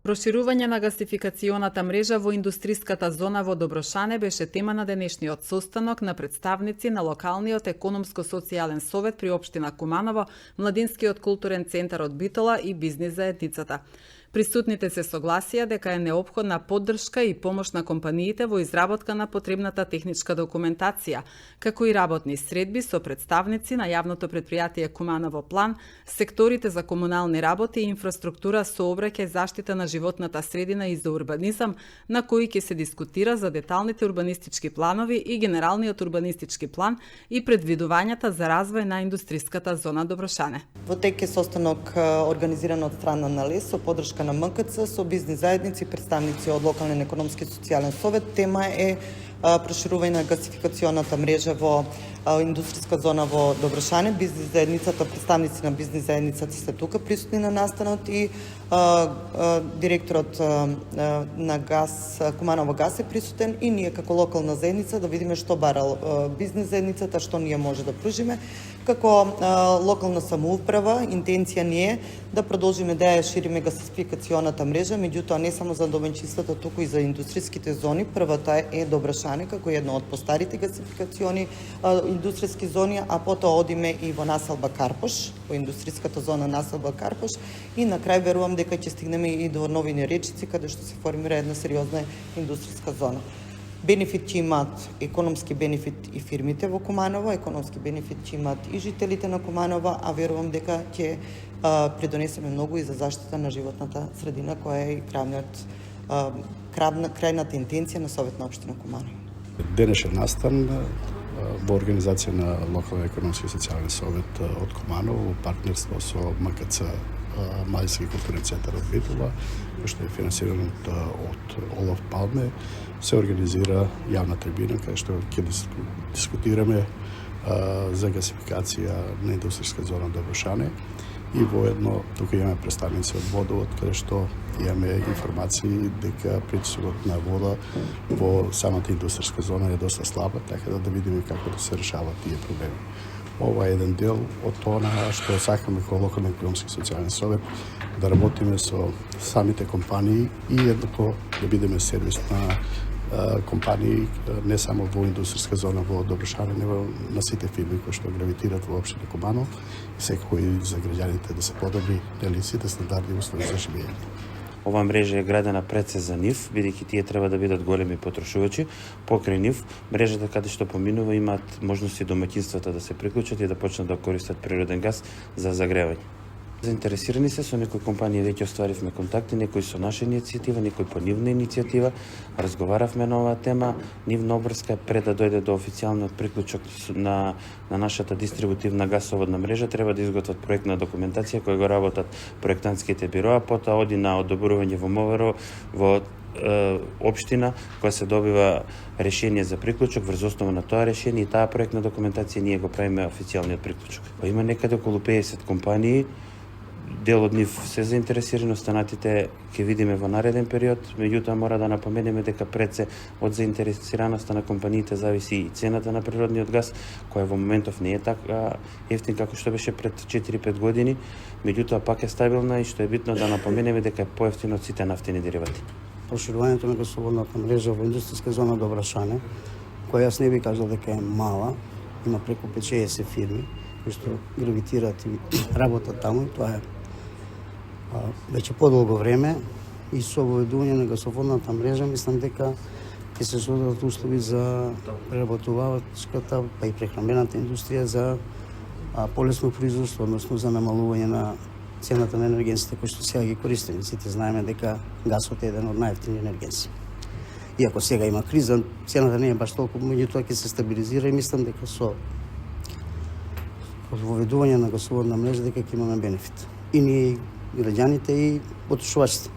Проширување на гасификационата мрежа во индустриската зона во Доброшане беше тема на денешниот состанок на представници на локалниот економско-социјален совет при општина Куманово, Младинскиот културен центар од Битола и бизнис заедницата. Присутните се согласија дека е неопходна поддршка и помош на компаниите во изработка на потребната техничка документација, како и работни средби со представници на јавното претпријатие Куманово План, секторите за комунални работи и инфраструктура, сообраќај, заштита на животната средина и за урбанизам, на кои ќе се дискутира за деталните урбанистички планови и генералниот урбанистички план и предвидувањата за развој на индустриската зона Доброшане. Во тек е состанок организиран од страна на ЛЕС со поддршка на МКЦ, со бизнис заедници, представници од локален економски и социјален совет. Тема е проширување на гасификационата мрежа во индустријска зона во Доброшане. Бизнис заедницата, представници на бизнис заедницата се тука присутни на настанот и директорот на Газ, Куманово Газ е присутен и ние како локална заедница да видиме што барал бизнис заедницата, што ние може да пружиме. Како локална самоуправа, интенција ни е да продолжиме да ја шириме гасификационата мрежа, меѓутоа не само за домаќинствата, туку и за индустријските зони. Првата е Доброшане, како една од постарите гасификациони индустријски зони, а потоа одиме и во населба Карпош, во индустријската зона населба Карпош, и на крај верувам дека ќе стигнеме и до Новини Речици, каде што се формира една сериозна индустријска зона. Бенефит ќе имаат економски бенефит и фирмите во Куманово, економски бенефит ќе имаат и жителите на Куманово, а верувам дека ќе придонесеме многу и за заштита на животната средина, која е и крајната интенција на Совет на општина Куманово. Денешен настан во организација на локален економски и социјален совет од Куманово во партнерство со МКЦ, Младински културен центар од Битола, кој што е финансиран од Олаф Палме, се организира јавна трибина каде што ќе дискутираме за гасификација на индустријска зона Доброшане и воедно тука имаме представници од водовод каде што имаме информации дека притисокот на вода во самата индустријска зона е доста слаба, така да видиме како да се решаваат тие проблеми. Ова е еден дел од тоа што сакаме како локален економски и социјален совет да работиме со самите компании и еднакво да бидеме сервис на компании не само во индустријска зона во Доброшане, него на сите фирми кои што гравитираат во општина Куманово и секако и за граѓаните да се подобри сите стандарди и услови за живење. Ова мрежа е градена пред се за нив, бидејќи тие треба да бидат големи потрошувачи. Покрај нив, мрежата каде што поминува имаат можности домаќинствата да се приклучат и да почнат да користат природен газ за загревање. Заинтересирани се со некои компании веќе остваривме контакти, некои со наша иницијатива, некои по нивна иницијатива. Разговаравме на оваа тема. Нивна обврска пред да дојде до официјалниот приклучок на нашата дистрибутивна гасоводна мрежа треба да изготват проектна документација која го работат проектантските бироа, потоа оди на одобрување во МВР во општина која се добива решение за приклучок, врз основа на тоа решение и таа проектна документација ние го правиме официјалниот приклучок. Има некаде околу 50 компании. Дел од нив се заинтересирани, останатите ќе видиме во нареден период, меѓутоа мора да напоменеме дека пред се од заинтересираноста на компаниите зависи и цената на природниот газ, која во моментов не е така ефтин како што беше пред 4-5 години, меѓутоа пак е стабилна и што е битно да напоменеме дека е поевтин од сите нафтени деривати. Проширувањето на гасоводната мрежа во индустријска зона Доброшане, која јас не би кажал дека е мала, има преку 50 фирми кои што гравитираат и работат таму и тоа е веќе подолго време и со воведување на гасоводната мрежа мислам дека ќе се создадат услови за преработувачката па и прехранбената индустрија за полесно производство, односно за намалување на цената на енергенсите кои што сега ги користиме. Сите знаеме дека гасот е еден од најевтини енергенси. Иако сега има криза, цената не е баш толку, меѓутоа ќе се стабилизира и мислам дека со воведување на гасоводна мрежа дека ќе имаме бенефит. И ние граѓаните и потрошувачите.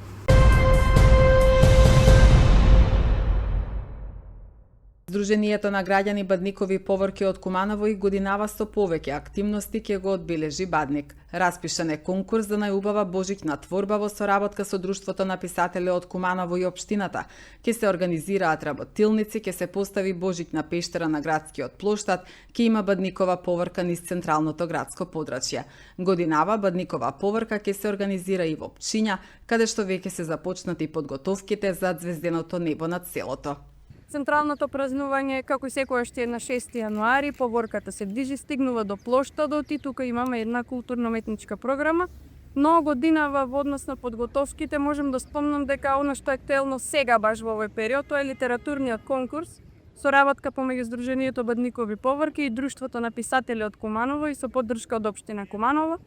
Сдруженијето на граѓани Бадникови поворки од Куманово и годинава со повеќе активности ќе го одбележи Бадник. Распишан е конкурс за најубава божиќна творба во соработка со Друштвото на писатели од Куманово и општината. Ќе се организираат работилници, ќе се постави божиќна пештера на градскиот плоштад, ќе има Бадникова поворка низ централното градско подрачје. Годинава Бадникова поворка ќе се организира и во Пчиња, каде што веќе се започнати подготовките за ѕвезденото небо над селото. Централното празнување, како и секојаш е на 6 јануари, поворката се движи, стигнува до плоштадот и тука имаме една културно-метничка програма. Но годинава во однос на подготовките можем да спомнам дека она што е актуелно сега баш во овој период, тоа е литературниот конкурс, соработка помеѓу Сдруженијето Бадникови поворки и Друштвото на писатели од Куманово и со поддршка од општина Куманово.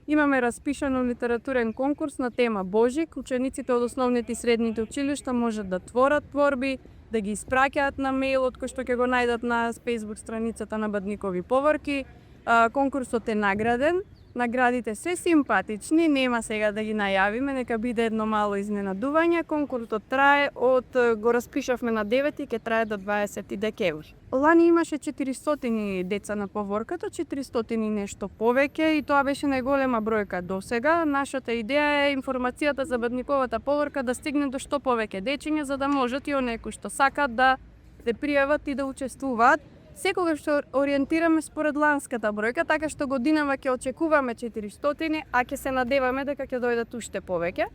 Имаме распишано литературен конкурс на тема Божик. Учениците од основните и средните училишта можат да творат творби, да ги испраќаат на мејлот кој што ќе го најдат на Facebook страницата на Бадникови поворки. Конкурсот е награден. Наградите се симпатични, нема сега да ги најавиме, нека биде едно мало изненадување. Конкурсот трае го распишавме на 9 и ќе трае до 20 декември. Лани имаше 400 деца на поворката, 400 и нешто повеќе и тоа беше најголема бројка до сега. Нашата идеја е информацијата за Бадниковата поворка да стигне до што повеќе дечиња, за да можат и оние кои што сакат да се пријават и да учествуваат. Секогаш што ориентираме според ланската бројка, така што годинава ќе очекуваме 400, а ќе се надеваме дека ќе дојдат уште повеќе.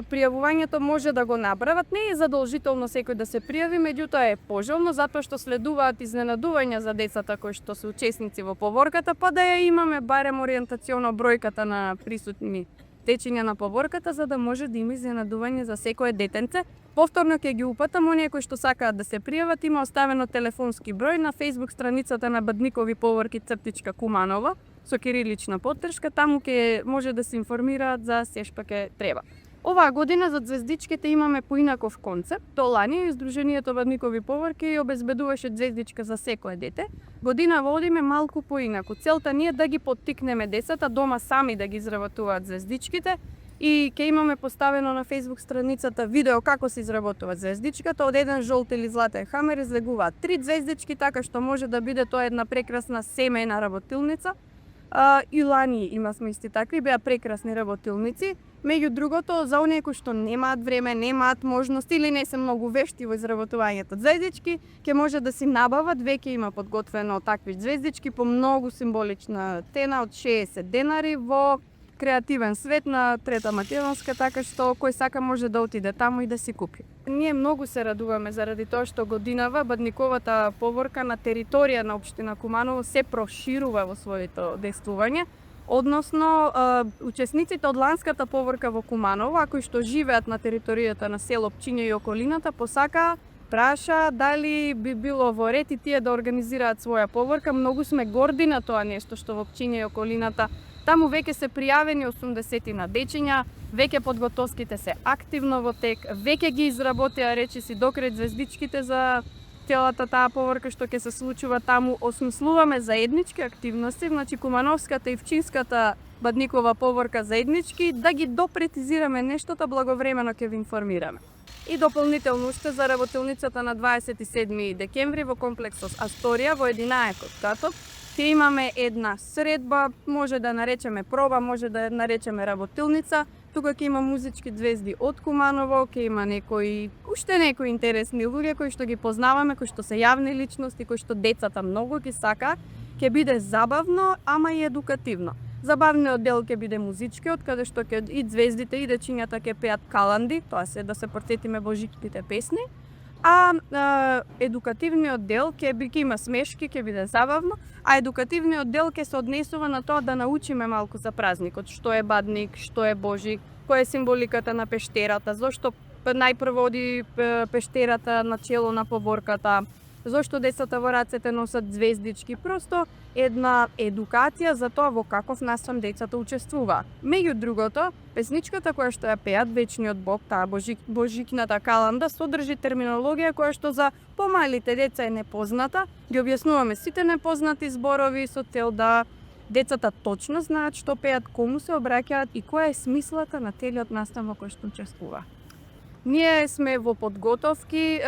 Пријавувањето може да го направат, не е задолжително секој да се пријави, меѓутоа е пожелно затоа што следуваат изненадувања за децата кои што се учесници во поворката, па да ја имаме барем ориентационо бројката на присутни течења на поворката, за да може да има изненадување за секое детенце. Повторно ќе ги упатам, оние кои што сакаат да се пријават, има оставено телефонски број на Facebook страницата на Бадникови поворки _Куманово со кирилична поддршка, таму ќе може да се информираат за се што ќе треба. Оваа година за ѕвездичките имаме поинаков концепт. До лани Сдруженијето Бадникови поворки обезбедуваше ѕвездичка за секое дете. Година водиме малку поинаку. Целта ни е да ги поттикнеме децата дома сами да ги изработуваат ѕвездичките и ќе имаме поставено на Facebook страницата видео како се изработува ѕвездичката. Од еден жолт или златен хамер излегуваат 3 ѕвездички, така што може да биде тоа една прекрасна семејна работилница. И лани имавме исти такви, беа прекрасни работилници. Меѓу другото, за оние кои што немаат време, немаат можност или не се многу вешти во изработувањето ѕвездички, ќе може да си набават, веќе има подготвено такви ѕвездички по многу символична цена од 60 денари во креативен свет на Трета Македонска, така што кој сака може да отиде таму и да си купи. Ние многу се радуваме заради тоа што годинава Бадниковата поворка на територија на општина Куманово се проширува во своето действување. Односно, учесниците од ланската поворка во Куманово, а кои што живеат на територијата на село Пчиња и околината, посака, праша дали би било во ред и тие да организираат своја поворка. Многу сме горди на тоа нешто што во Пчиња и околината. Таму веќе се пријавени 80 на дечиња, веќе подготовките се активно во тек, веќе ги изработија речиси докрај ѕвездичките за целата таа поворка што ќе се случува таму. Осмислуваме заеднички активности, значи Кумановската и Пчинската Бадникова поворка заеднички, да ги допретизираме нештото, благовремено ќе ви информираме. И дополнително уште за работилницата на 27 декември во комплексот Асторија во 11 катот ќе имаме една средба, може да наречеме проба, може да наречеме работилница. Тука ќе има музички ѕвезди од Куманово, ќе има уште некои интересни луѓе кои што ги познаваме, кои што се јавни личности, кои што децата многу ги сакаат. Ќе биде забавно, ама и едукативно. Забавниот дел ќе биде музичкиот, каде што и ѕвездите и дечињата ќе пеат каланди, тоа се да се потсетиме божичките песни. А едукативниот дел ќе има смешки, ќе биде забавно, а едукативниот дел ќе се однесува на тоа да научиме малку за празникот, што е Бадник, што е Божик, која е символиката на пештерата, зошто најпрво оди пештерата на чело на поворката, зошто децата во рацете носат ѕвездички, просто една едукација за тоа во каков настан децата учествуваат. Меѓу другото, песничката која што ја пеат Вечниот Бог, таа божикната каланда, содржи терминологија која што за помалите деца е непозната. Ги објаснуваме сите непознати зборови со цел да децата точно знаат што пеат, кому се обраќаат и која е смислата на целиот настан во кој што учествуваат. Ние сме во подготовки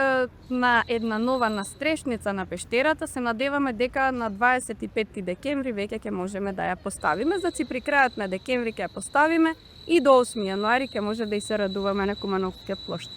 на една нова настрешница на пештерата. Се надеваме дека на 25 декември веќе ќе можеме да ја поставиме. Значи при крајот на декември ќе ја поставиме и до 8 јануари ќе може да и се радуваме на Кумановскиот плошт.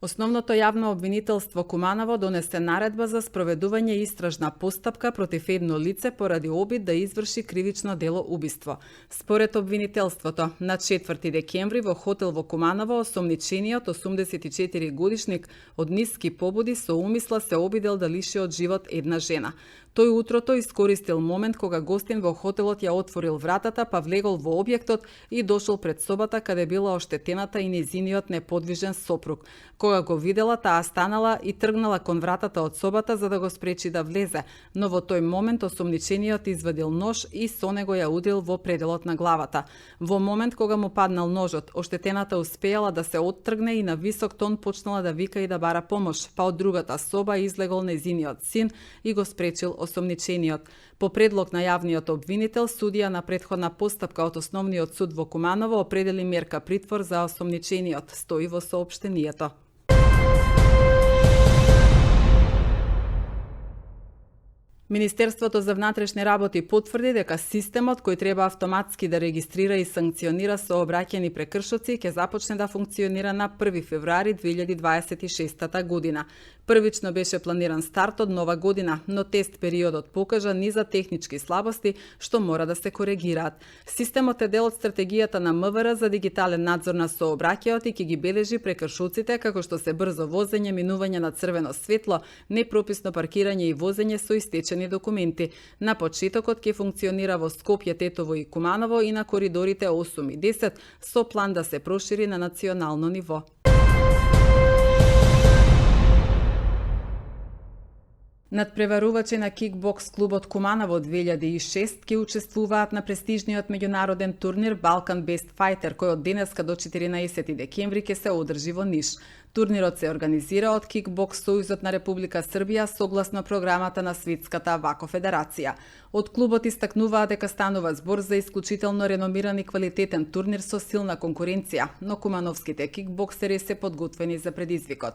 Основното јавно обвинителство Куманово донесе наредба за спроведување истражна постапка против едно лице поради обид да изврши кривично дело убиство. Според обвинителството, на 4 декември во хотел во Куманово осомничениот 84 годишник од ниски побуди со умисла се обидел да лиши од живот една жена. Тој утрото искористил момент кога гостин во хотелот ја отворил вратата, па влегол во објектот и дошол пред собата каде била оштетената и нејзиниот неподвижен сопруг. Кога го видела, таа станала и тргнала кон вратата од собата за да го спречи да влезе, но во тој момент осомничениот извадил нож и со него ја удрил во пределот на главата. Во момент кога му паднал ножот, оштетената успеала да се оттргне и на висок тон почнала да вика и да бара помош, па од другата соба излегол нејзиниот син и го спречил осомничениот. По предлог на јавниот обвинител, судија на претходна постапка од Основниот суд во Куманово определи мерка притвор за осомничениот, стои во соопштението. Министерството за внатрешни работи потврди дека системот кој треба автоматски да регистрира и санкционира сообраќајни прекршоци ќе започне да функционира на 1 февруари 2026 година. Првично беше планиран старт од нова година, но тест периодот покажа низа технички слабости што мора да се коригираат. Системот е дел од стратегијата на МВР за дигитален надзор на сообраќајот и ќе ги бележи прекршоците како што се брзо возење, минување на црвено светло, непрописно паркирање и возење со истечени документи. На почетокот ќе функционира во Скопје, Тетово и Куманово и на коридорите 8 и 10 со план да се прошири на национално ниво. Надпреварувачи на кикбокс клубот Куманово 2006 ќе учествуваат на престижниот меѓународен турнир Balkan Best Fighter, кој од денеска до 14 декември ќе се одржи во Ниш. Турнирот се организира од Кикбокс Сојузот на Република Србија согласно програмата на Светската вако федерација. Од клубот истакнуваа дека станува збор за исклучително реномиран и квалитетен турнир со силна конкуренција, но кумановските кикбоксери се подготвени за предизвикот.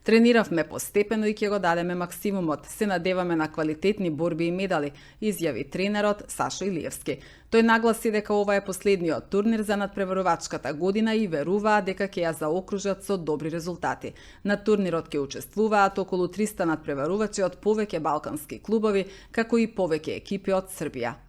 Трениравме постепено и ќе го дадеме максимумот. Се надеваме на квалитетни борби и медали, изјави тренерот Сашо Илиевски. Тој нагласи дека ова е последниот турнир за надпреварувачката година и веруваа дека ќе ја заокружат со добри резултати. На турнирот ќе учествуваат околу 300 надпреварувачи од повеќе балкански клубови, како и повеќе екипи од Србија.